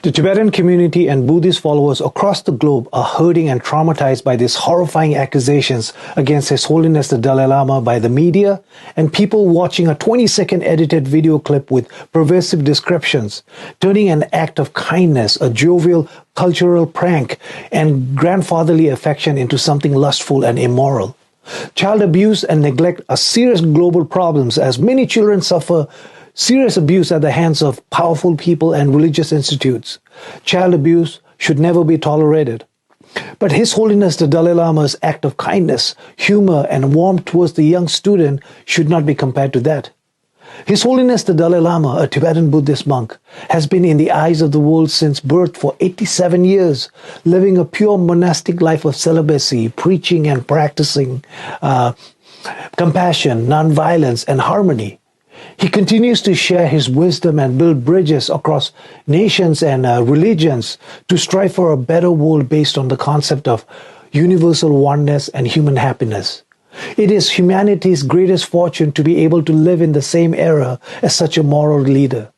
The Tibetan community and Buddhist followers across the globe are hurting and traumatized by these horrifying accusations against His Holiness the Dalai Lama by the media and people watching a 20-second edited video clip with pervasive descriptions, turning an act of kindness, a jovial cultural prank, and grandfatherly affection into something lustful and immoral. Child abuse and neglect are serious global problems as many children suffer serious abuse at the hands of powerful people and religious institutes. Child abuse should never be tolerated. But His Holiness the Dalai Lama's act of kindness, humor, and warmth towards the young student should not be compared to that. His Holiness the Dalai Lama, a Tibetan Buddhist monk, has been in the eyes of the world since birth for 87 years, living a pure monastic life of celibacy, preaching and practicing compassion, nonviolence, and harmony. He continues to share his wisdom and build bridges across nations and religions to strive for a better world based on the concept of universal oneness and human happiness. It is humanity's greatest fortune to be able to live in the same era as such a moral leader.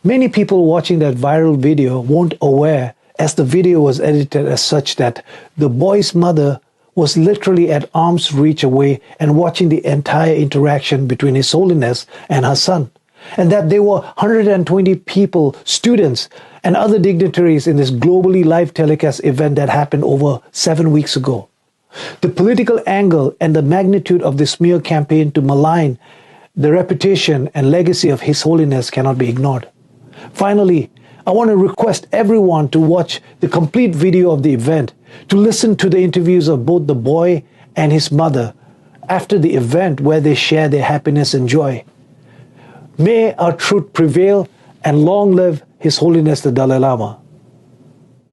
Many people watching that viral video weren't aware, as the video was edited as such, that the boy's mother was literally at arm's reach away and watching the entire interaction between His Holiness and her son, and that there were 120 people, students, and other dignitaries in this globally live telecast event that happened over 7 weeks ago. The political angle and the magnitude of the smear campaign to malign the reputation and legacy of His Holiness cannot be ignored. Finally, I want to request everyone to watch the complete video of the event, to listen to the interviews of both the boy and his mother after the event where they share their happiness and joy. May our truth prevail and long live His Holiness the Dalai Lama.